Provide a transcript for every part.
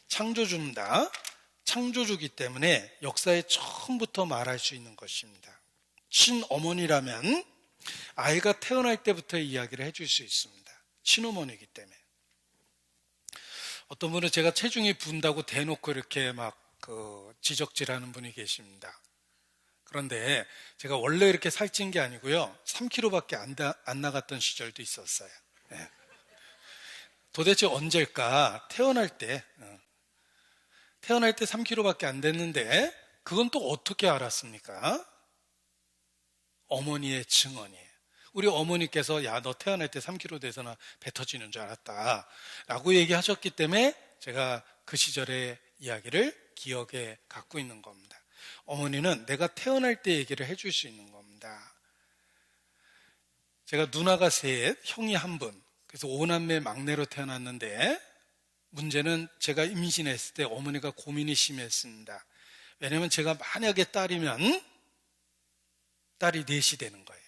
창조주입니다. 창조주기 때문에 역사의 처음부터 말할 수 있는 것입니다. 친어머니라면 아이가 태어날 때부터 이야기를 해줄 수 있습니다. 친어머니이기 때문에. 어떤 분은 제가 체중이 분다고 대놓고 이렇게 막 지적질하는 분이 계십니다. 그런데 제가 원래 이렇게 살찐 게 아니고요, 3kg밖에 안 나갔던 시절도 있었어요. 네. 도대체 언제일까? 태어날 때 3kg밖에 안 됐는데 그건 또 어떻게 알았습니까? 어머니의 증언이에요. 우리 어머니께서 야, 너 태어날 때 3kg 돼서 나 배 터지는 줄 알았다 라고 얘기하셨기 때문에 제가 그 시절의 이야기를 기억에 갖고 있는 겁니다. 어머니는 내가 태어날 때 얘기를 해줄 수 있는 겁니다. 제가 누나가 셋, 형이 한 분, 그래서 5남매 막내로 태어났는데 문제는 제가 임신했을 때 어머니가 고민이 심했습니다. 왜냐하면 제가 만약에 딸이면 딸이 넷이 되는 거예요.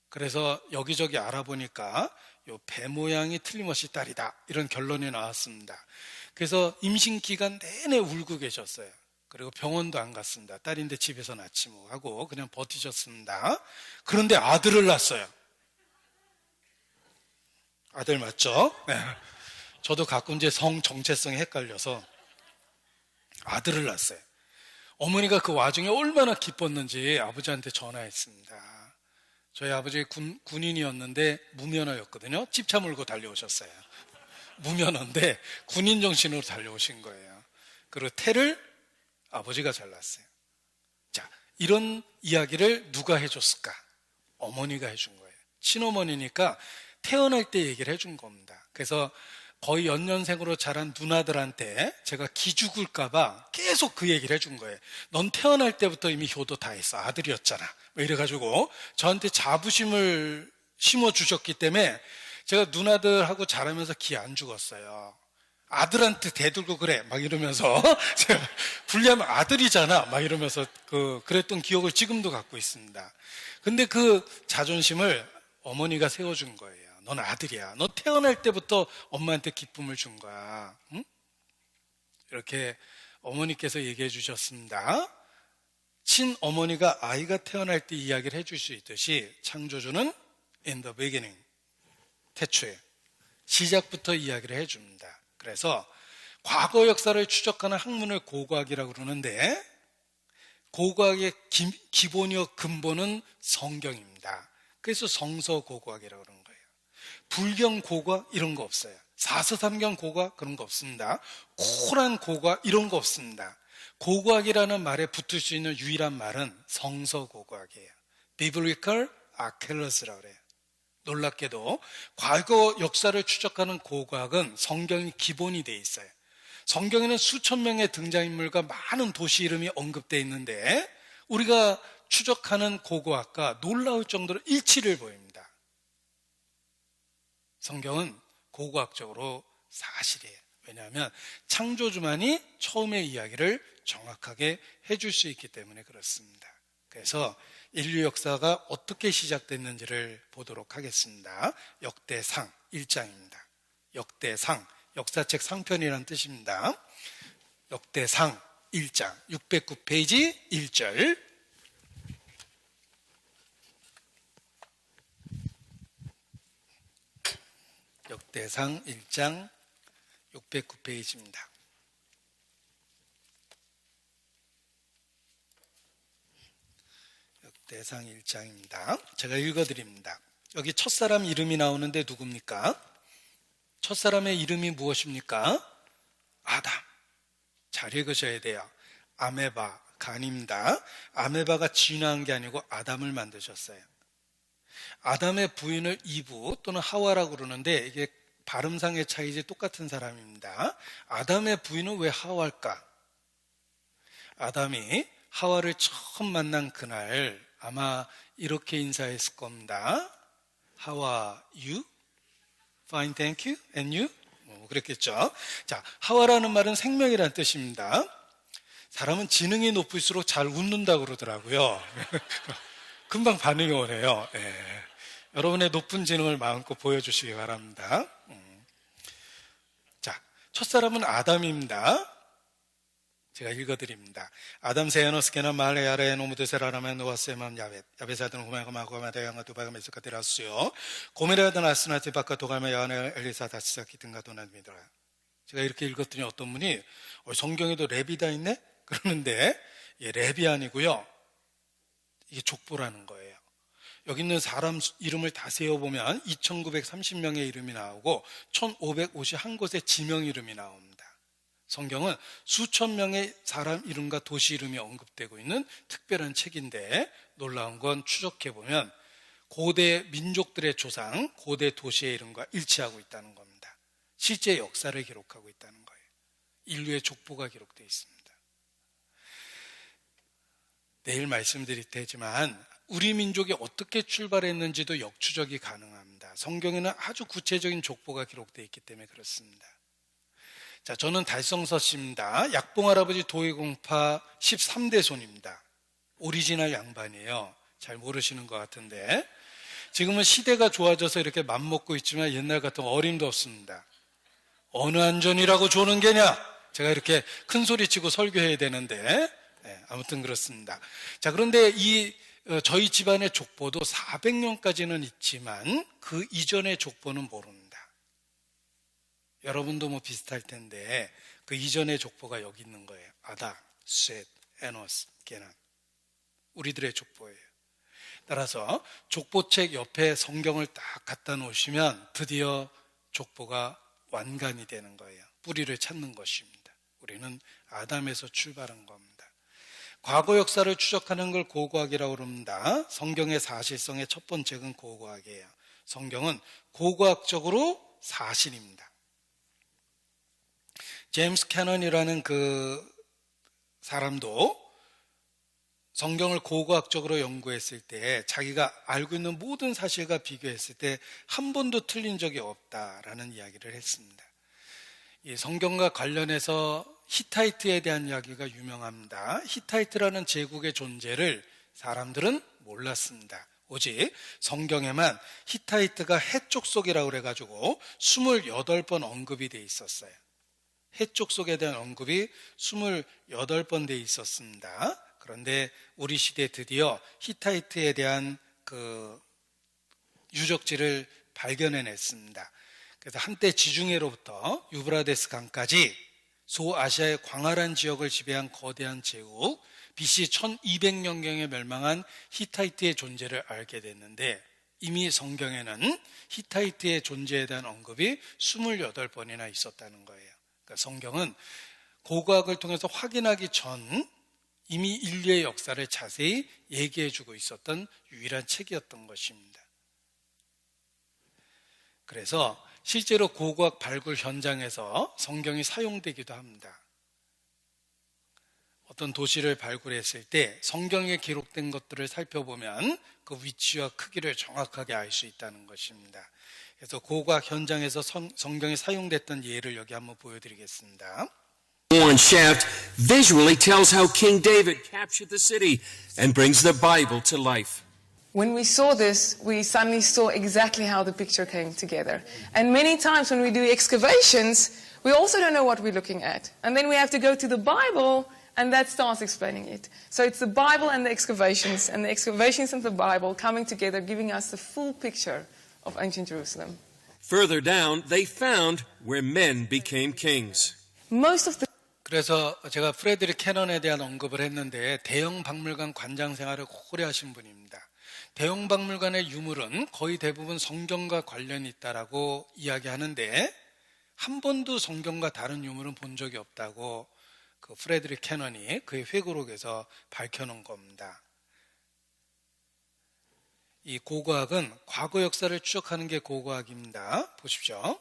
그래서 여기저기 알아보니까 요 배 모양이 틀림없이 딸이다 이런 결론이 나왔습니다. 그래서 임신 기간 내내 울고 계셨어요. 그리고 병원도 안 갔습니다. 딸인데 집에서 낳지 뭐 하고 그냥 버티셨습니다. 그런데 아들을 낳았어요. 아들 맞죠? 네. 저도 가끔 이제 성 정체성이 헷갈려서 아들을 낳았어요. 어머니가 그 와중에 얼마나 기뻤는지 아버지한테 전화했습니다. 저희 아버지 군인이었는데 무면허였거든요. 찝차 물고 달려오셨어요. 무면허인데 군인 정신으로 달려오신 거예요. 그리고 태를 아버지가 잘났어요. 자, 이런 이야기를 누가 해줬을까? 어머니가 해준 거예요. 친어머니니까 태어날 때 얘기를 해준 겁니다. 그래서 거의 연년생으로 자란 누나들한테 제가 기죽을까봐 계속 그 얘기를 해준 거예요. 넌 태어날 때부터 이미 효도 다 했어. 아들이었잖아. 뭐 이래가지고 저한테 자부심을 심어주셨기 때문에 제가 누나들하고 자라면서 기 안 죽었어요. 아들한테 대들고 그래 막 이러면서 제가 분리하면 아들이잖아 막 이러면서 그랬던 기억을 지금도 갖고 있습니다. 근데 그 자존심을 어머니가 세워준 거예요. 넌 아들이야. 너 태어날 때부터 엄마한테 기쁨을 준 거야. 응? 이렇게 어머니께서 얘기해 주셨습니다. 친어머니가 아이가 태어날 때 이야기를 해줄 수 있듯이 창조주는 in the beginning, 태초에 시작부터 이야기를 해줍니다. 그래서 과거 역사를 추적하는 학문을 고고학이라고 그러는데 고고학의 기본이요 근본은 성경입니다. 그래서 성서고고학이라고 그러는 거예요. 불경 고고학 이런 거 없어요. 사서삼경 고고학 그런 거 없습니다. 코란 고고학 이런 거 없습니다. 고고학이라는 말에 붙을 수 있는 유일한 말은 성서고고학이에요. Biblical Archaeology라고 그래요. 놀랍게도 과거 역사를 추적하는 고고학은 성경이 기본이 돼 있어요. 성경에는 수천 명의 등장인물과 많은 도시 이름이 언급되어 있는데 우리가 추적하는 고고학과 놀라울 정도로 일치를 보입니다. 성경은 고고학적으로 사실이에요. 왜냐하면 창조주만이 처음의 이야기를 정확하게 해줄 수 있기 때문에 그렇습니다. 그래서 인류 역사가 어떻게 시작됐는지를 보도록 하겠습니다. 역대상 1장입니다. 역대상, 역사책 상편이라는 뜻입니다. 역대상 1장 609페이지 1절. 역대상 1장 609페이지입니다. 역대상 1장입니다. 제가 읽어드립니다. 여기 첫사람 이름이 나오는데 누굽니까? 첫사람의 이름이 무엇입니까? 아담. 잘 읽으셔야 돼요. 아메바가 아닙니다. 아메바가 진화한 게 아니고 아담을 만드셨어요. 아담의 부인을 이브 또는 하와라고 그러는데 이게 발음상의 차이지 똑같은 사람입니다. 아담의 부인은 왜 하와일까? 아담이 하와를 처음 만난 그날 아마 이렇게 인사했을 겁니다. How are you? Fine, thank you. And you? 그랬겠죠. 자, 하와라는 말은 생명이라는 뜻입니다. 사람은 지능이 높을수록 잘 웃는다고 그러더라고요. 금방 반응이 오네요. 네. 여러분의 높은 지능을 마음껏 보여주시기 바랍니다. 자, 첫사람은 아담입니다. 제가 읽어드립니다. 아담 세야노스 게나 말레 아레 노무드 세라라멘 노아세만 야베사든 후메가마 고마데양아 두바가 메스카 데라스요 고메라든 아스나티 바카 도가메 야네 엘리사 다시사 기든가 도나미더라. 제가 이렇게 읽었더니 어떤 분이 성경에도 랩이 다 있네? 그러는데 랩이 아니고요. 이게 족보라는 거예요. 여기 있는 사람 이름을 다 세어보면 2930명의 이름이 나오고 1551곳의 지명 이름이 나옵니다. 성경은 수천 명의 사람 이름과 도시 이름이 언급되고 있는 특별한 책인데 놀라운 건 추적해보면 고대 민족들의 조상, 고대 도시의 이름과 일치하고 있다는 겁니다. 실제 역사를 기록하고 있다는 거예요. 인류의 족보가 기록되어 있습니다. 내일 말씀드릴 테지만 우리 민족이 어떻게 출발했는지도 역추적이 가능합니다. 성경에는 아주 구체적인 족보가 기록되어 있기 때문에 그렇습니다. 자, 저는 달성서 씨입니다. 약봉 할아버지 도의공파 13대 손입니다. 오리지널 양반이에요. 잘 모르시는 것 같은데 지금은 시대가 좋아져서 이렇게 맘먹고 있지만 옛날 같은 어림도 없습니다. 어느 안전이라고 조는 게냐? 제가 이렇게 큰 소리치고 설교해야 되는데 아무튼 그렇습니다. 자, 그런데 저희 집안의 족보도 400년까지는 있지만 그 이전의 족보는 모릅니다. 여러분도 뭐 비슷할 텐데 그 이전의 족보가 여기 있는 거예요. 아다, 셋, 에노스, 게난. 우리들의 족보예요. 따라서 족보책 옆에 성경을 딱 갖다 놓으시면 드디어 족보가 완간이 되는 거예요. 뿌리를 찾는 것입니다. 우리는 아담에서 출발한 겁니다. 과거 역사를 추적하는 걸 고고학이라고 그럽니다. 성경의 사실성의 첫 번째는 고고학이에요. 성경은 고고학적으로 사실입니다. 제임스 캐넌이라는 그 사람도 성경을 고고학적으로 연구했을 때 자기가 알고 있는 모든 사실과 비교했을 때 한 번도 틀린 적이 없다라는 이야기를 했습니다. 이 성경과 관련해서 히타이트에 대한 이야기가 유명합니다. 히타이트라는 제국의 존재를 사람들은 몰랐습니다. 오직 성경에만 히타이트가 해족속이라고 그래가지고 28번 언급이 돼 있었어요. 해족속에 대한 언급이 28번 돼 있었습니다. 그런데 우리 시대에 드디어 히타이트에 대한 그 유적지를 발견해냈습니다. 그래서 한때 지중해로부터 유브라데스 강까지 소아시아의 광활한 지역을 지배한 거대한 제국, BC 1200년경에 멸망한 히타이트의 존재를 알게 됐는데 이미 성경에는 히타이트의 존재에 대한 언급이 28번이나 있었다는 거예요. 그러니까 성경은 고고학을 통해서 확인하기 전 이미 인류의 역사를 자세히 얘기해주고 있었던 유일한 책이었던 것입니다. 그래서 실제로 고고학 발굴 현장에서 성경이 사용되기도 합니다. 어떤 도시를 발굴했을 때 성경에 기록된 것들을 살펴보면 그 위치와 크기를 정확하게 알 수 있다는 것입니다. 그래서 고고학 현장에서 성경이 사용됐던 예를 여기 한번 보여드리겠습니다. One shaft visually tells how King David captured the city and brings the Bible to life. When we saw this, we suddenly saw exactly how the picture came together. And many times when we do excavations, we also don't know what we're looking at. And then we have to go to the Bible, and that starts explaining it. So it's the Bible and the excavations of the Bible coming together, giving us the full picture of ancient Jerusalem. Further down, they found where men became kings. Most of the 그래서 제가 프레드릭 캐넌에 대한 언급을 했는데 대형 박물관 관장 생활을 오래 하신 분입니다. 대형 박물관의 유물은 거의 대부분 성경과 관련이 있다라고 이야기하는데 한 번도 성경과 다른 유물은 본 적이 없다고 그 프레드릭 캐넌이 그의 회고록에서 밝혀놓은 겁니다. 이 고고학은 과거 역사를 추적하는 게 고고학입니다. 보십시오.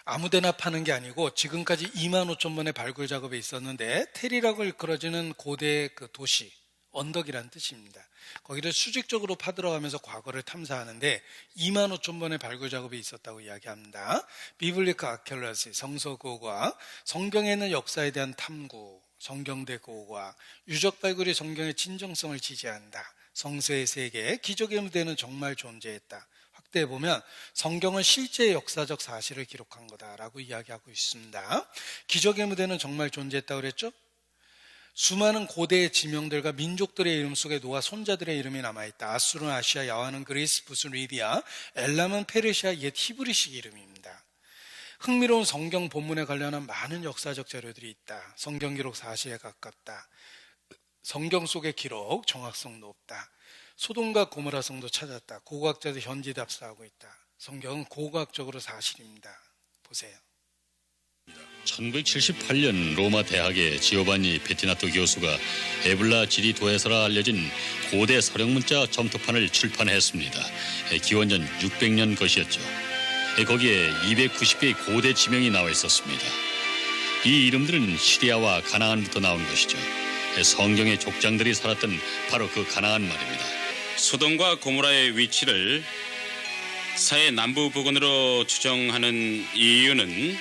아무데나 파는 게 아니고 지금까지 25,000번의 발굴 작업이 있었는데 테리라고 일컬어지는 고대 그 도시, 언덕이란 뜻입니다. 거기를 수직적으로 파들어가면서 과거를 탐사하는데 25,000번의 발굴 작업이 있었다고 이야기합니다. 비블리크 아케올로지, 성서고고학, 성경에 있는 역사에 대한 탐구, 성경대 고고학, 유적 발굴이 성경의 진정성을 지지한다. 성서의 세계, 기적의 무대는 정말 존재했다. 확대해 보면 성경은 실제 역사적 사실을 기록한 거다라고 이야기하고 있습니다. 기적의 무대는 정말 존재했다고 그랬죠? 수많은 고대의 지명들과 민족들의 이름 속에 노아 손자들의 이름이 남아있다. 아수르는 아시아, 야와는 그리스, 붓은 리디아, 엘람은 페르시아, 옛 히브리식 이름입니다. 흥미로운 성경 본문에 관련한 많은 역사적 자료들이 있다. 성경 기록 사실에 가깝다. 성경 속의 기록 정확성 높다. 소돔과 고모라 성도 찾았다. 고고학자들 현지 답사하고 있다. 성경은 고고학적으로 사실입니다. 보세요. 1978년 로마 대학의 지오반니 베티나토 교수가 에블라 지리도에서라 알려진 고대 서령문자 점토판을 출판했습니다. 기원전 600년 것이었죠. 거기에 290개의 고대 지명이 나와 있었습니다. 이 이름들은 시리아와 가나안부터 나온 것이죠. 성경의 족장들이 살았던 바로 그 가나안 말입니다. 소돔과 고모라의 위치를 사해 남부 부근으로 추정하는 이유는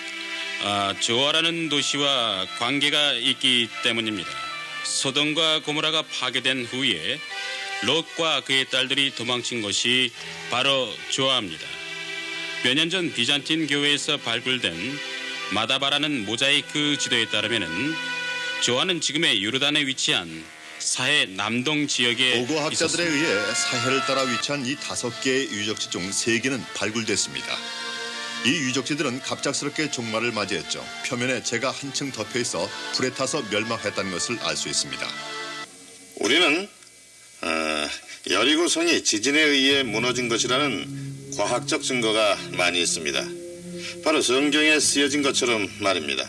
조아라는 도시와 관계가 있기 때문입니다. 소돔과 고모라가 파괴된 후에 롯과 그의 딸들이 도망친 것이 바로 조아입니다. 몇 년 전 비잔틴 교회에서 발굴된 마다바라는 모자이크 지도에 따르면 조아는 지금의 요르단에 위치한 사해 남동 지역에 고고학자들에 있었습니다. 의해 사해를 따라 위치한 이 5개의 유적지 중 3개는 발굴됐습니다. 이 유적지들은 갑작스럽게 종말을 맞이했죠. 표면에 재가 한층 덮여 있어 불에 타서 멸망했다는 것을 알 수 있습니다. 우리는 여리고성이 지진에 의해 무너진 것이라는 과학적 증거가 많이 있습니다. 바로 성경에 쓰여진 것처럼 말입니다.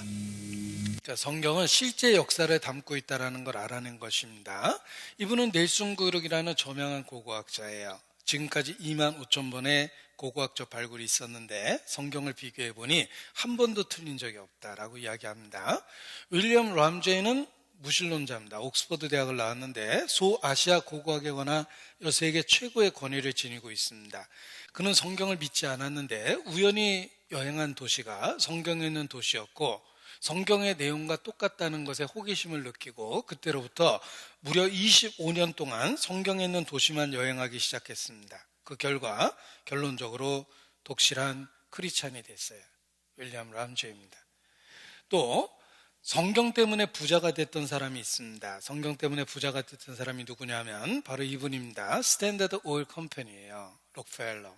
자, 성경은 실제 역사를 담고 있다는 걸 알아낸 것입니다. 이분은 넬슨 그룩이라는 저명한 고고학자예요. 지금까지 2만 5천 번의 고고학적 발굴이 있었는데 성경을 비교해 보니 한 번도 틀린 적이 없다라고 이야기합니다. 윌리엄 람제이는 무신론자입니다. 옥스퍼드 대학을 나왔는데 소아시아 고고학에 관한 세계 최고의 권위를 지니고 있습니다. 그는 성경을 믿지 않았는데 우연히 여행한 도시가 성경에 있는 도시였고 성경의 내용과 똑같다는 것에 호기심을 느끼고 그때로부터 무려 25년 동안 성경에 있는 도시만 여행하기 시작했습니다. 그 결과 결론적으로 독실한 크리스찬이 됐어요. 윌리엄 람제이입니다. 또 성경 때문에 부자가 됐던 사람이 있습니다. 성경 때문에 부자가 됐던 사람이 누구냐면 바로 이분입니다. 스탠다드 오일 컴퍼니예요. 록펠러.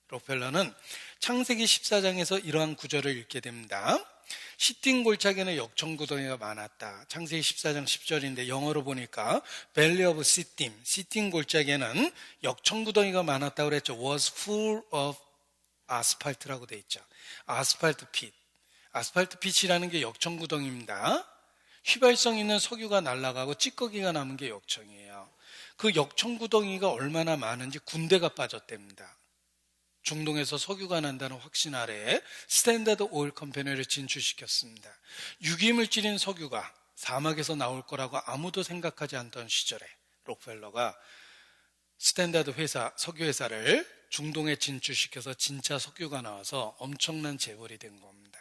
록펠러는 창세기 14장에서 이러한 구절을 읽게 됩니다. 시틴 골짜기에는 역청구덩이가 많았다. 창세기 14장 10절인데 영어로 보니까 Valley of Sittim, 시틴 골짜기에는 역청구덩이가 많았다고 그랬죠. Was full of asphalt라고 돼 있죠. 아스팔트 핏. 아스팔트 핏이라는 게 역청구덩이입니다. 휘발성 있는 석유가 날아가고 찌꺼기가 남은 게 역청이에요. 그 역청구덩이가 얼마나 많은지 군대가 빠졌답니다. 중동에서 석유가 난다는 확신 아래에 스탠다드 오일 컴퍼니를 진출시켰습니다. 유기물질인 석유가 사막에서 나올 거라고 아무도 생각하지 않던 시절에 록펠러가 스탠다드 회사, 석유 회사를 중동에 진출시켜서 진짜 석유가 나와서 엄청난 재벌이 된 겁니다.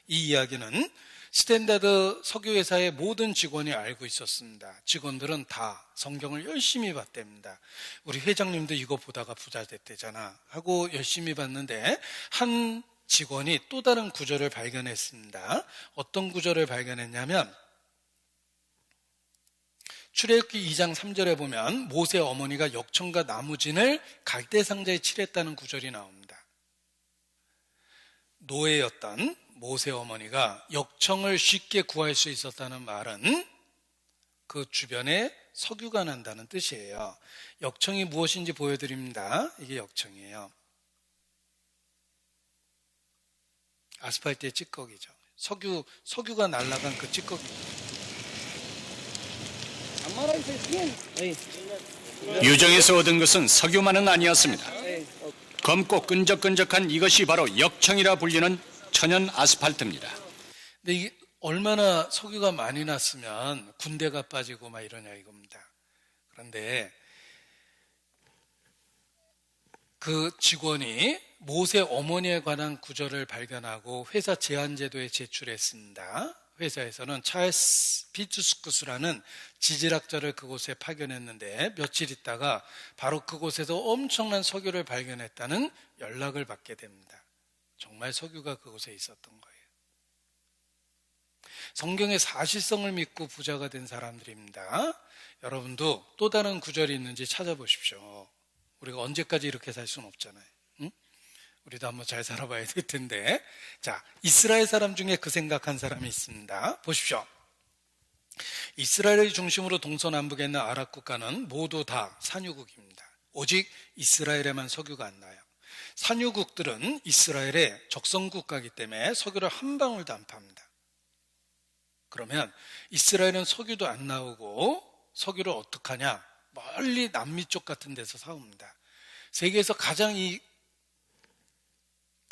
이 이야기는 스탠다드 석유회사의 모든 직원이 알고 있었습니다. 직원들은 다 성경을 열심히 봤답니다. 우리 회장님도 이거 보다가 부자 됐대잖아 하고 열심히 봤는데 한 직원이 또 다른 구절을 발견했습니다. 어떤 구절을 발견했냐면 출애굽기 2장 3절에 보면 모세 어머니가 역청과 나무진을 갈대상자에 칠했다는 구절이 나옵니다. 노예였던 모세 어머니가 역청을 쉽게 구할 수 있었다는 말은 그 주변에 석유가 난다는 뜻이에요. 역청이 무엇인지 보여드립니다. 이게 역청이에요. 아스팔트의 찌꺼기죠. 석유가 날아간 그 찌꺼기. 유정에서 얻은 것은 석유만은 아니었습니다. 검고 끈적끈적한 이것이 바로 역청이라 불리는 천연 아스팔트입니다. 근데 이게 얼마나 석유가 많이 났으면 군대가 빠지고 막 이러냐 이겁니다. 그런데 그 직원이 모세 어머니에 관한 구절을 발견하고 회사 제한제도에 제출했습니다. 회사에서는 찰스 피투스쿠스라는 지질학자를 그곳에 파견했는데 며칠 있다가 바로 그곳에서 엄청난 석유를 발견했다는 연락을 받게 됩니다. 정말 석유가 그곳에 있었던 거예요. 성경의 사실성을 믿고 부자가 된 사람들입니다. 여러분도 또 다른 구절이 있는지 찾아보십시오. 우리가 언제까지 이렇게 살 수는 없잖아요. 응? 우리도 한번 잘 살아봐야 될 텐데. 자, 이스라엘 사람 중에 그 생각한 사람이 있습니다. 보십시오. 이스라엘을 중심으로 동서남북에 있는 아랍 국가는 모두 다 산유국입니다. 오직 이스라엘에만 석유가 안 나요. 산유국들은 이스라엘의 적성국가이기 때문에 석유를 한 방울도 안 팝니다. 그러면 이스라엘은 석유도 안 나오고 석유를 어떡하냐? 멀리 남미 쪽 같은 데서 사옵니다. 세계에서 가장 이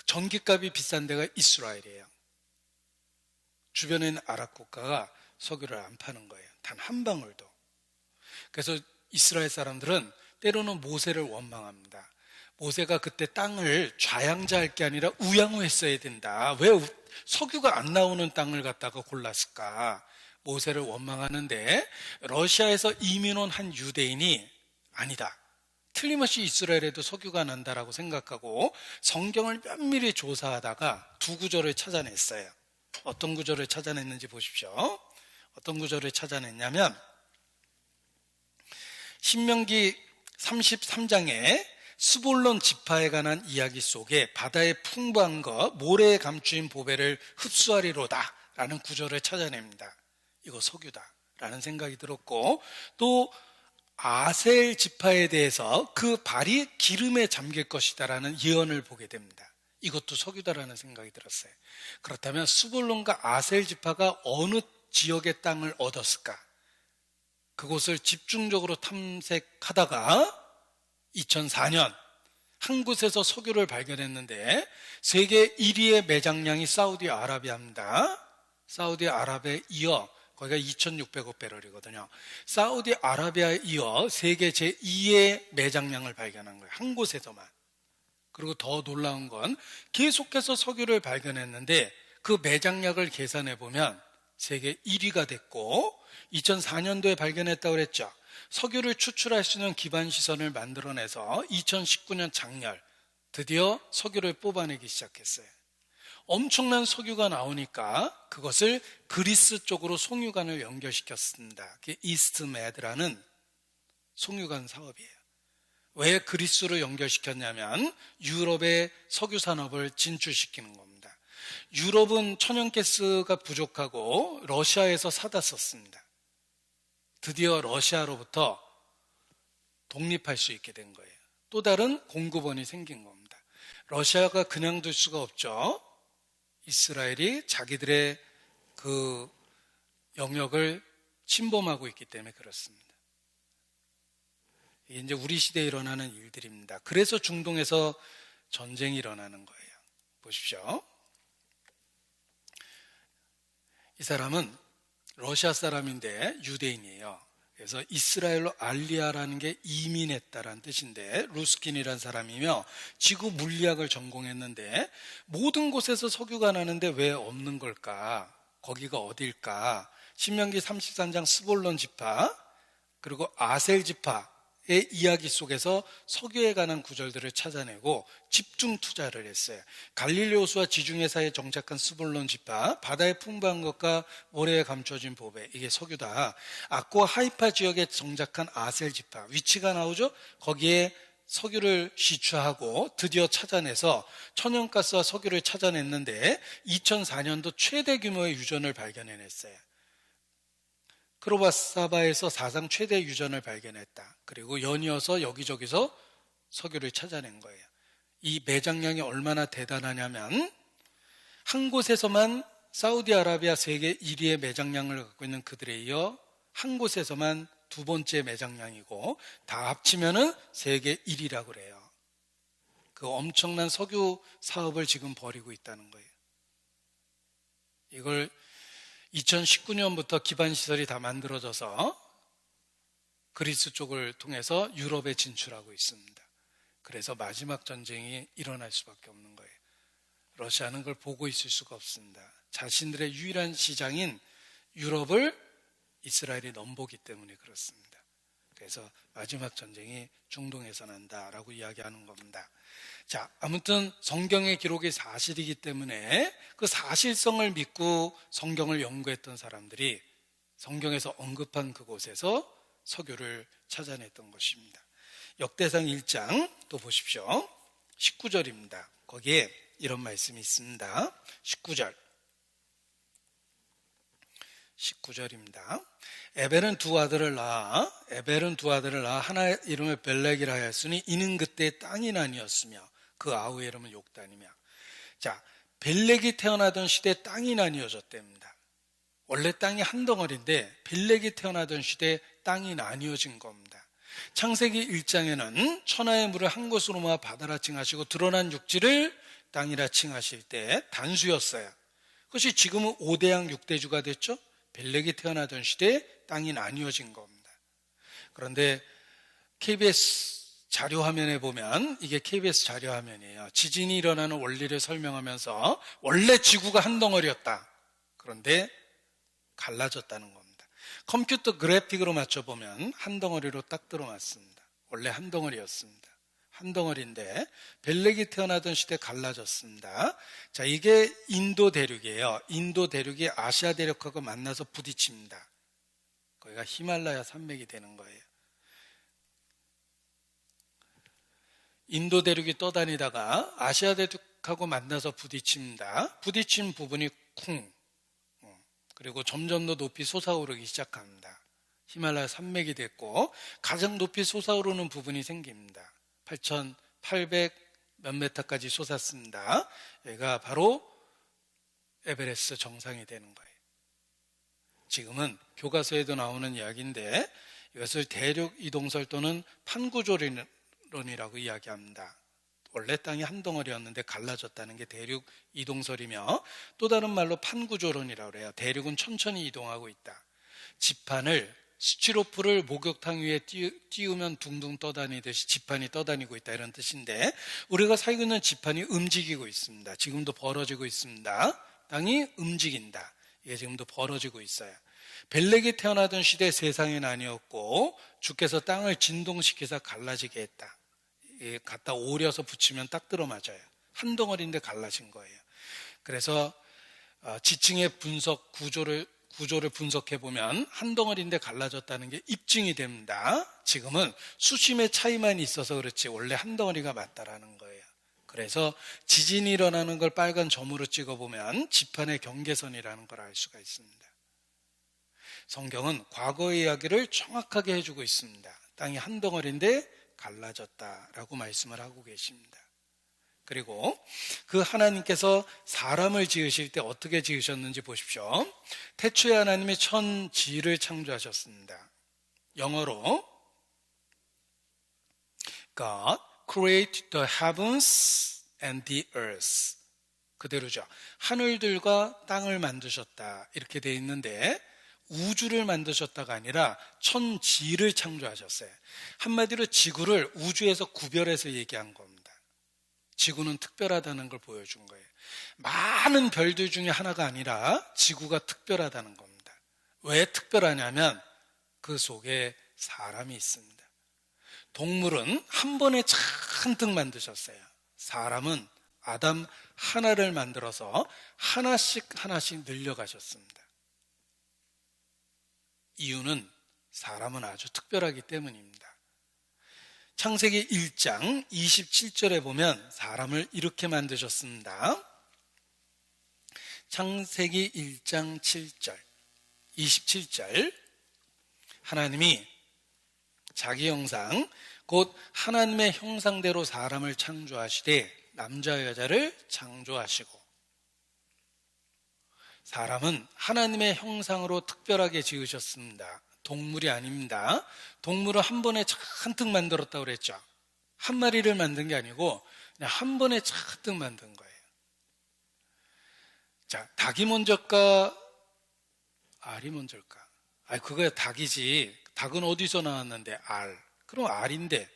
전기값이 비싼 데가 이스라엘이에요. 주변에 있는 아랍 국가가 석유를 안 파는 거예요. 단 한 방울도. 그래서 이스라엘 사람들은 때로는 모세를 원망합니다. 모세가 그때 땅을 좌양자할 게 아니라 우양우했어야 된다. 왜 석유가 안 나오는 땅을 갖다가 골랐을까? 모세를 원망하는데 러시아에서 이민 온 한 유대인이 아니다. 틀림없이 이스라엘에도 석유가 난다라고 생각하고 성경을 면밀히 조사하다가 두 구절을 찾아냈어요. 어떤 구절을 찾아냈는지 보십시오. 어떤 구절을 찾아냈냐면 신명기 33장에 스볼론 지파에 관한 이야기 속에 바다의 풍부한 것, 모래에 감추인 보배를 흡수하리로다 라는 구절을 찾아냅니다. 이거 석유다 라는 생각이 들었고, 또 아셀 지파에 대해서 그 발이 기름에 잠길 것이다 라는 예언을 보게 됩니다. 이것도 석유다라는 생각이 들었어요. 그렇다면 스볼론과 아셀 지파가 어느 지역의 땅을 얻었을까? 그곳을 집중적으로 탐색하다가 2004년 한 곳에서 석유를 발견했는데 세계 1위의 매장량이 사우디아라비아입니다. 사우디아라비아에 이어 거기가 2,600억 배럴이거든요. 사우디아라비아에 이어 세계 제2의 매장량을 발견한 거예요. 한 곳에서만. 그리고 더 놀라운 건 계속해서 석유를 발견했는데 그 매장량을 계산해 보면 세계 1위가 됐고 2004년도에 발견했다고 그랬죠. 석유를 추출할 수 있는 기반 시설을 만들어내서 2019년 작년 드디어 석유를 뽑아내기 시작했어요. 엄청난 석유가 나오니까 그것을 그리스 쪽으로 송유관을 연결시켰습니다. 그게 이스트메드라는 송유관 사업이에요. 왜 그리스로 연결시켰냐면 유럽의 석유 산업을 진출시키는 겁니다. 유럽은 천연가스가 부족하고 러시아에서 사다 썼습니다. 드디어 러시아로부터 독립할 수 있게 된 거예요. 또 다른 공급원이 생긴 겁니다. 러시아가 그냥 둘 수가 없죠. 이스라엘이 자기들의 그 영역을 침범하고 있기 때문에 그렇습니다. 이게 이제 우리 시대에 일어나는 일들입니다. 그래서 중동에서 전쟁이 일어나는 거예요. 보십시오. 이 사람은 러시아 사람인데 유대인이에요. 그래서 이스라엘로 알리아라는 게 이민했다라는 뜻인데 루스킨이라는 사람이며 지구 물리학을 전공했는데 모든 곳에서 석유가 나는데 왜 없는 걸까? 거기가 어딜까? 신명기 33장 스볼론 지파 그리고 아셀 지파의 이야기 속에서 석유에 관한 구절들을 찾아내고 집중 투자를 했어요. 갈릴리 호수와 지중해 사이에 정착한 스볼론 지파, 바다의 풍부한 것과 모래에 감춰진 보배, 이게 석유다. 악고 하이파 지역에 정착한 아셀 지파, 위치가 나오죠? 거기에 석유를 시추하고 드디어 찾아내서 천연가스와 석유를 찾아냈는데 2004년도 최대 규모의 유전을 발견해냈어요. 크로바사바에서 사상 최대 유전을 발견했다. 그리고 연이어서 여기저기서 석유를 찾아낸 거예요. 이 매장량이 얼마나 대단하냐면 한 곳에서만 사우디아라비아 세계 1위의 매장량을 갖고 있는 그들에 이어 한 곳에서만 두 번째 매장량이고 다 합치면은 세계 1위라고 그래요. 그 엄청난 석유 사업을 지금 벌이고 있다는 거예요. 이걸 2019년부터 기반시설이 다 만들어져서 그리스 쪽을 통해서 유럽에 진출하고 있습니다. 그래서 마지막 전쟁이 일어날 수밖에 없는 거예요. 러시아는 그걸 보고 있을 수가 없습니다. 자신들의 유일한 시장인 유럽을 이스라엘이 넘보기 때문에 그렇습니다. 그래서 마지막 전쟁이 중동에서 난다라고 이야기하는 겁니다. 자, 아무튼 성경의 기록이 사실이기 때문에 그 사실성을 믿고 성경을 연구했던 사람들이 성경에서 언급한 그곳에서 서교를 찾아냈던 것입니다. 역대상 1장 또 보십시오. 19절입니다. 거기에 이런 말씀이 있습니다. 19절입니다. 에벨은 두 아들을 낳아 하나 이름을 벨렉이라 하였으니 이는 그때 땅이 나뉘었으며 그 아우의 이름은 욕단이며. 자, 벨렉이 태어나던 시대에 땅이 나뉘어졌답니다. 원래 땅이 한 덩어리인데 벨렉이 태어나던 시대에 땅이 나뉘어진 겁니다. 창세기 1장에는 천하의 물을 한 곳으로 모아 바다라 칭하시고 드러난 육지를 땅이라 칭하실 때 단수였어요. 그것이 지금은 5대양 6대주가 됐죠. 벨렉이 태어나던 시대에 땅이 나뉘어진 겁니다. 그런데 KBS 자료화면에 보면 이게 KBS 자료화면이에요. 지진이 일어나는 원리를 설명하면서 원래 지구가 한 덩어리였다. 그런데 갈라졌다는 겁니다. 컴퓨터 그래픽으로 맞춰보면 한 덩어리로 딱 들어맞습니다. 원래 한 덩어리였습니다. 한 덩어리인데 벨렉이 태어나던 시대에 갈라졌습니다. 자, 이게 인도 대륙이에요. 인도 대륙이 아시아 대륙하고 만나서 부딪힙니다. 거기가 히말라야 산맥이 되는 거예요. 인도 대륙이 떠다니다가 아시아 대륙하고 만나서 부딪힙니다. 부딪힌 부분이 쿵, 그리고 점점 더 높이 솟아오르기 시작합니다. 히말라야 산맥이 됐고 가장 높이 솟아오르는 부분이 생깁니다. 8,800 몇 메타까지 솟았습니다. 여기가 바로 에베레스트 정상이 되는 거예요. 지금은 교과서에도 나오는 이야기인데 이것을 대륙 이동설 또는 판구조론이라고 이야기합니다. 원래 땅이 한 덩어리였는데 갈라졌다는 게 대륙 이동설이며 또 다른 말로 판구조론이라고 해요. 대륙은 천천히 이동하고 있다. 지판을 스티로프를 목욕탕 위에 띄우면 둥둥 떠다니듯이 지판이 떠다니고 있다 이런 뜻인데 우리가 살고 있는 지판이 움직이고 있습니다. 지금도 벌어지고 있습니다. 땅이 움직인다. 이게 지금도 벌어지고 있어요. 벨렉이 태어나던 시대 세상이 나뉘었고 주께서 땅을 진동시켜서 갈라지게 했다. 갖다 오려서 붙이면 딱 들어맞아요. 한 덩어리인데 갈라진 거예요. 그래서 지층의 분석 구조를 분석해 보면 한 덩어리인데 갈라졌다는 게 입증이 됩니다. 지금은 수심의 차이만 있어서 그렇지 원래 한 덩어리가 맞다라는 거예요. 그래서 지진이 일어나는 걸 빨간 점으로 찍어보면 지판의 경계선이라는 걸 알 수가 있습니다. 성경은 과거의 이야기를 정확하게 해주고 있습니다. 땅이 한 덩어리인데 갈라졌다라고 말씀을 하고 계십니다. 그리고 그 하나님께서 사람을 지으실 때 어떻게 지으셨는지 보십시오. 태초에 하나님이 천지를 창조하셨습니다. 영어로 God created the heavens and the earth. 그대로죠. 하늘들과 땅을 만드셨다 이렇게 되어 있는데 우주를 만드셨다가 아니라 천지를 창조하셨어요. 한마디로 지구를 우주에서 구별해서 얘기한 겁니다. 지구는 특별하다는 걸 보여준 거예요. 많은 별들 중에 하나가 아니라 지구가 특별하다는 겁니다. 왜 특별하냐면 그 속에 사람이 있습니다. 동물은 한 번에 잔뜩 만드셨어요. 사람은 아담 하나를 만들어서 하나씩 늘려가셨습니다. 이유는 사람은 아주 특별하기 때문입니다. 창세기 1장 27절에 보면 사람을 이렇게 만드셨습니다. 창세기 1장 7절, 27절 하나님이 자기 형상 곧 하나님의 형상대로 사람을 창조하시되 남자 여자를 창조하시고 사람은 하나님의 형상으로 특별하게 지으셨습니다. 동물이 아닙니다. 동물을 한 번에 잔뜩 만들었다고 그랬죠. 한 마리를 만든 게 아니고 그냥 한 번에 잔뜩 만든 거예요. 자, 닭이 먼저일까? 알이 먼저일까? 그거야 닭이지. 닭은 어디서 나왔는데? 알. 그럼 알인데.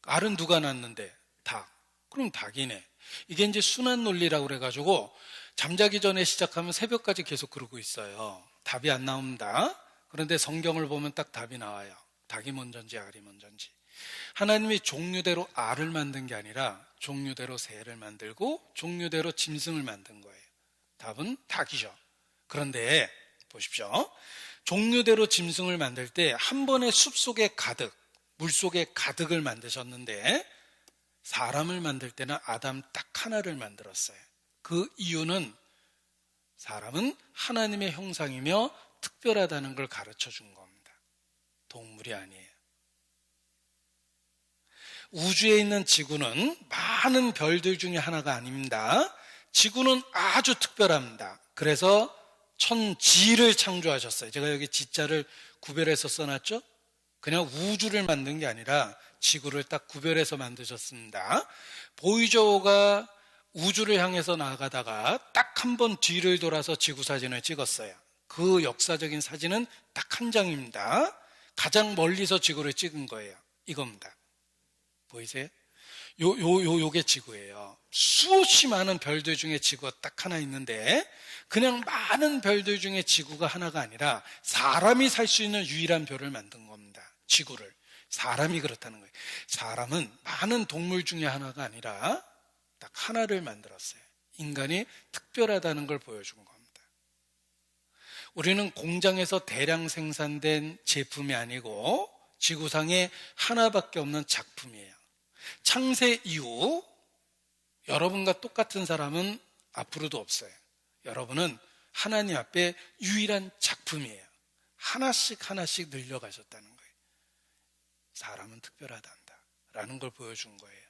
알은 누가 낳았는데? 닭. 그럼 닭이네. 이게 이제 순환 논리라고 그래가지고 잠자기 전에 시작하면 새벽까지 계속 그러고 있어요. 답이 안 나옵니다. 그런데 성경을 보면 딱 답이 나와요. 닭이 먼저인지 알이 먼저인지. 하나님이 종류대로 알을 만든 게 아니라 종류대로 새를 만들고 종류대로 짐승을 만든 거예요. 답은 닭이죠. 그런데 보십시오. 종류대로 짐승을 만들 때 한 번에 숲속에 가득, 물속에 가득을 만드셨는데 사람을 만들 때는 아담 딱 하나를 만들었어요. 그 이유는 사람은 하나님의 형상이며 특별하다는 걸 가르쳐 준 겁니다. 동물이 아니에요. 우주에 있는 지구는 많은 별들 중에 하나가 아닙니다. 지구는 아주 특별합니다. 그래서 천지를 창조하셨어요. 제가 여기 지자를 구별해서 써놨죠? 그냥 우주를 만든 게 아니라 지구를 딱 구별해서 만드셨습니다. 보이저가 우주를 향해서 나아가다가 딱 한 번 뒤를 돌아서 지구 사진을 찍었어요. 그 역사적인 사진은 딱 한 장입니다. 가장 멀리서 지구를 찍은 거예요. 이겁니다. 보이세요? 요게 지구예요. 수없이 많은 별들 중에 지구가 딱 하나 있는데 그냥 많은 별들 중에 지구가 하나가 아니라 사람이 살 수 있는 유일한 별을 만든 겁니다. 지구를. 사람이 그렇다는 거예요. 사람은 많은 동물 중에 하나가 아니라 딱 하나를 만들었어요. 인간이 특별하다는 걸 보여준 겁니다. 우리는 공장에서 대량 생산된 제품이 아니고 지구상에 하나밖에 없는 작품이에요. 창세 이후 여러분과 똑같은 사람은 앞으로도 없어요. 여러분은 하나님 앞에 유일한 작품이에요. 하나씩 하나씩 늘려가셨다는 거예요. 사람은 특별하단다라는 걸 보여준 거예요.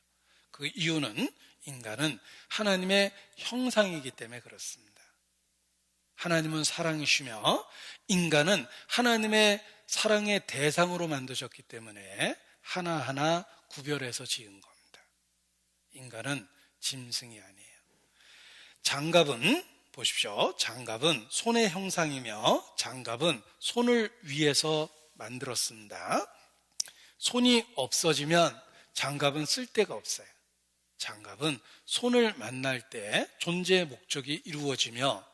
그 이유는 인간은 하나님의 형상이기 때문에 그렇습니다. 하나님은 사랑이시며 인간은 하나님의 사랑의 대상으로 만드셨기 때문에 하나하나 구별해서 지은 겁니다. 인간은 짐승이 아니에요. 장갑은 보십시오. 장갑은 손의 형상이며 장갑은 손을 위해서 만들었습니다. 손이 없어지면 장갑은 쓸데가 없어요. 장갑은 손을 만날 때 존재의 목적이 이루어지며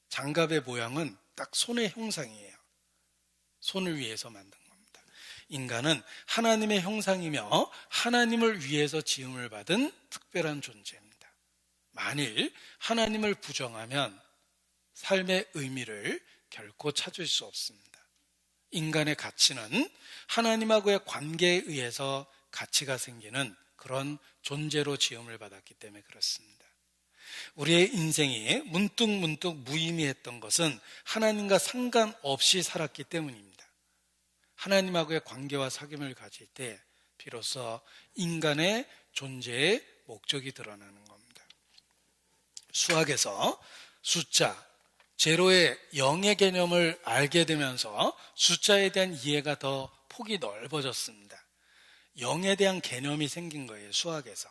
장갑의 모양은 딱 손의 형상이에요. 손을 위해서 만든 겁니다. 인간은 하나님의 형상이며 하나님을 위해서 지음을 받은 특별한 존재입니다. 만일 하나님을 부정하면 삶의 의미를 결코 찾을 수 없습니다. 인간의 가치는 하나님하고의 관계에 의해서 가치가 생기는 그런 존재로 지음을 받았기 때문에 그렇습니다. 우리의 인생이 문득문득 무의미했던 것은 하나님과 상관없이 살았기 때문입니다. 하나님하고의 관계와 사귐을 가질 때 비로소 인간의 존재의 목적이 드러나는 겁니다. 수학에서 숫자, 제로의 0의 개념을 알게 되면서 숫자에 대한 이해가 더 폭이 넓어졌습니다. 0에 대한 개념이 생긴 거예요, 수학에서.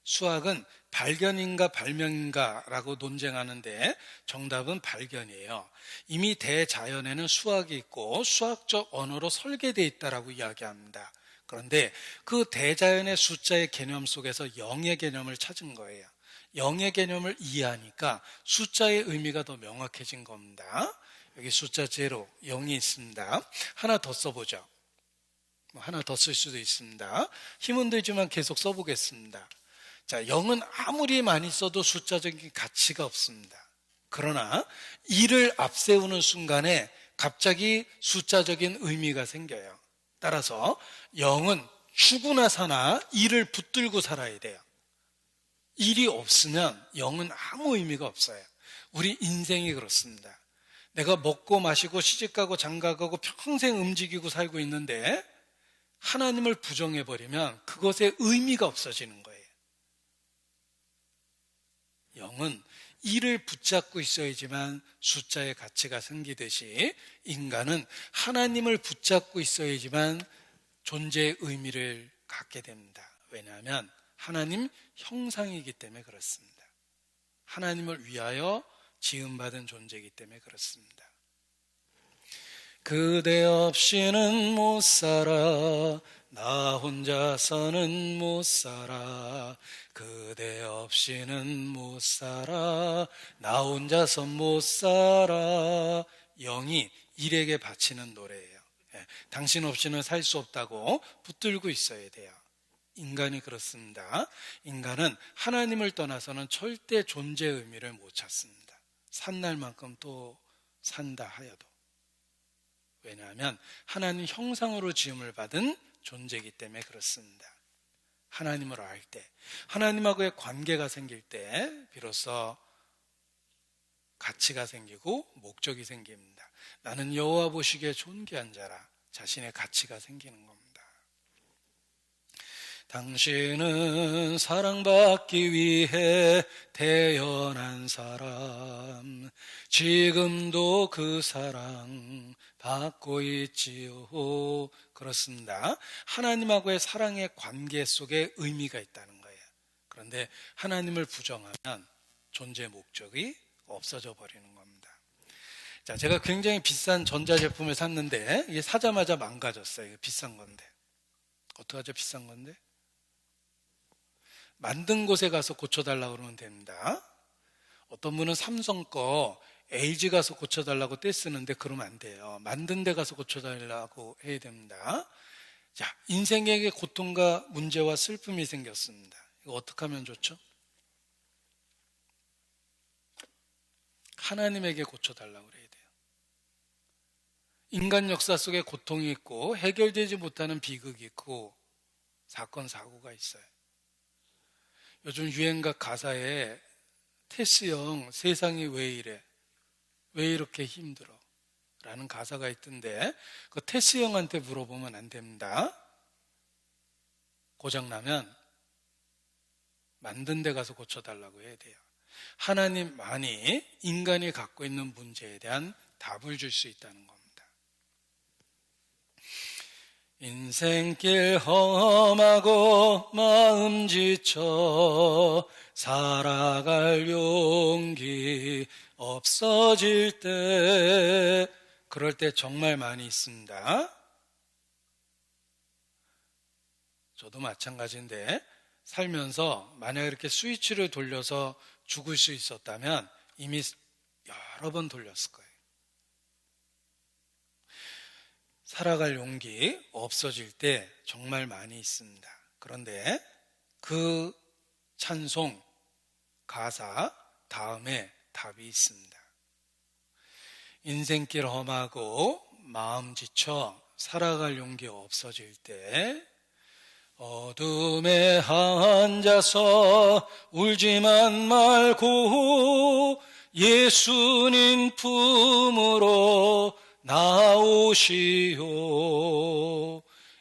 수학은 발견인가 발명인가 라고 논쟁하는데 정답은 발견이에요. 이미 대자연에는 수학이 있고 수학적 언어로 설계되어 있다라고 이야기합니다. 그런데 그 대자연의 숫자의 개념 속에서 0의 개념을 찾은 거예요. 0의 개념을 이해하니까 숫자의 의미가 더 명확해진 겁니다. 여기 숫자 제로, 0이 있습니다. 하나 더 써보죠. 하나 더 쓸 수도 있습니다. 힘은 들지만 계속 써보겠습니다. 자, 0은 아무리 많이 써도 숫자적인 가치가 없습니다. 그러나 2를 앞세우는 순간에 갑자기 숫자적인 의미가 생겨요. 따라서 0은 죽으나 사나 2를 붙들고 살아야 돼요. 1이 없으면 0은 아무 의미가 없어요. 우리 인생이 그렇습니다. 내가 먹고 마시고 시집가고 장가가고 평생 움직이고 살고 있는데 하나님을 부정해버리면 그것의 의미가 없어지는 거예요. 0은 1을 붙잡고 있어야지만 숫자의 가치가 생기듯이 인간은 하나님을 붙잡고 있어야지만 존재의 의미를 갖게 됩니다. 왜냐하면 하나님 형상이기 때문에 그렇습니다. 하나님을 위하여 지음받은 존재이기 때문에 그렇습니다. 그대 없이는 못 살아 나 혼자서는 못 살아. 그대 없이는 못 살아. 나 혼자서 못 살아. 0이 1에게 바치는 노래예요. 당신 없이는 살 수 없다고 붙들고 있어야 돼요. 인간이 그렇습니다. 인간은 하나님을 떠나서는 절대 존재의 의미를 못 찾습니다. 산 날만큼 또 산다 하여도. 왜냐하면 하나님 형상으로 지음을 받은 존재이기 때문에 그렇습니다. 하나님을 알 때, 하나님하고의 관계가 생길 때 비로소 가치가 생기고 목적이 생깁니다. 나는 여호와 보시기에 존귀한 자라. 자신의 가치가 생기는 겁니다. 당신은 사랑받기 위해 태어난 사람, 지금도 그 사랑 받고 있지요. 그렇습니다. 하나님하고의 사랑의 관계 속에 의미가 있다는 거예요. 그런데 하나님을 부정하면 존재 목적이 없어져 버리는 겁니다. 자, 제가 굉장히 비싼 전자제품을 샀는데 이게 사자마자 망가졌어요. 이거 비싼 건데. 어떡하죠? 비싼 건데? 만든 곳에 가서 고쳐달라고 그러면 됩니다. 어떤 분은 삼성 거 LG 가서 고쳐달라고 떼쓰는데 그러면 안 돼요. 만든 데 가서 고쳐달라고 해야 됩니다. 자, 인생에게 고통과 문제와 슬픔이 생겼습니다. 이거 어떻게 하면 좋죠? 하나님에게 고쳐달라고 그래야 돼요. 인간 역사 속에 고통이 있고 해결되지 못하는 비극이 있고 사건, 사고가 있어요. 요즘 유행가 가사에 테스 형 세상이 왜 이래? 왜 이렇게 힘들어? 라는 가사가 있던데 그 테스 형한테 물어보면 안 됩니다. 고장나면 만든 데 가서 고쳐달라고 해야 돼요. 하나님만이 인간이 갖고 있는 문제에 대한 답을 줄 수 있다는 겁니다. 인생길 험하고 마음 지쳐 살아갈 용기 없어질 때, 그럴 때 정말 많이 있습니다. 저도 마찬가지인데 살면서 만약 이렇게 스위치를 돌려서 죽을 수 있었다면 이미 여러 번 돌렸을 거예요. 살아갈 용기 없어질 때 정말 많이 있습니다. 그런데 그 찬송 가사 다음에 답이 있습니다. 인생길 험하고 마음 지쳐 살아갈 용기 없어질 때 어둠에 앉아서 울지만 말고 예수님 품으로 나오시오.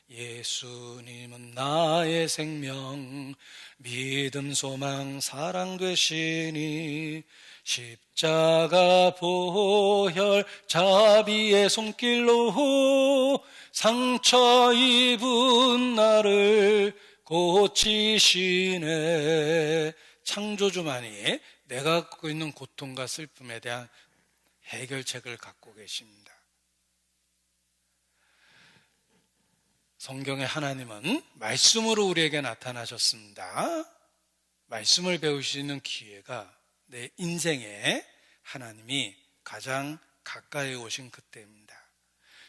예수님은 나의 생명, 믿음, 소망, 사랑 되시니 십자가 보혈 자비의 손길로 상처 입은 나를 고치시네. 창조주만이 내가 갖고 있는 고통과 슬픔에 대한 해결책을 갖고 계십니다. 성경의 하나님은 말씀으로 우리에게 나타나셨습니다. 말씀을 배울 수 있는 기회가 내 인생에 하나님이 가장 가까이 오신 그때입니다.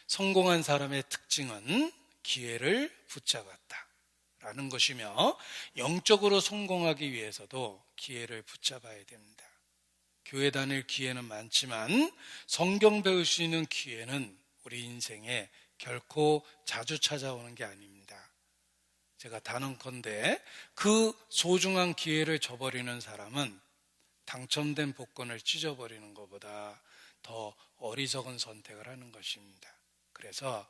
성공한 사람의 특징은 기회를 붙잡았다라는 것이며 영적으로 성공하기 위해서도 기회를 붙잡아야 됩니다. 교회 다닐 기회는 많지만 성경 배울 수 있는 기회는 우리 인생에 결코 자주 찾아오는 게 아닙니다. 제가 단언컨대 그 소중한 기회를 저버리는 사람은 당첨된 복권을 찢어버리는 것보다 더 어리석은 선택을 하는 것입니다. 그래서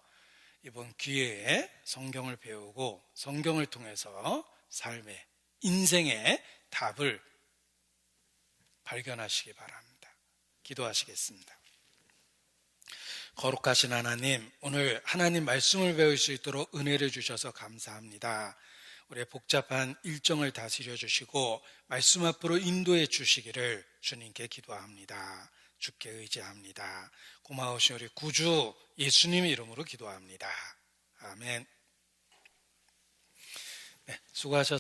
이번 기회에 성경을 배우고 성경을 통해서 삶의, 인생의 답을 발견하시기 바랍니다. 기도하시겠습니다. 거룩하신 하나님, 오늘 하나님 말씀을 배울 수 있도록 은혜를 주셔서 감사합니다. 우리의 복잡한 일정을 다스려 주시고 말씀 앞으로 인도해 주시기를 주님께 기도합니다. 주께 의지합니다. 고마우신 우리 구주 예수님의 이름으로 기도합니다. 아멘. 네, 수고하셨습니다.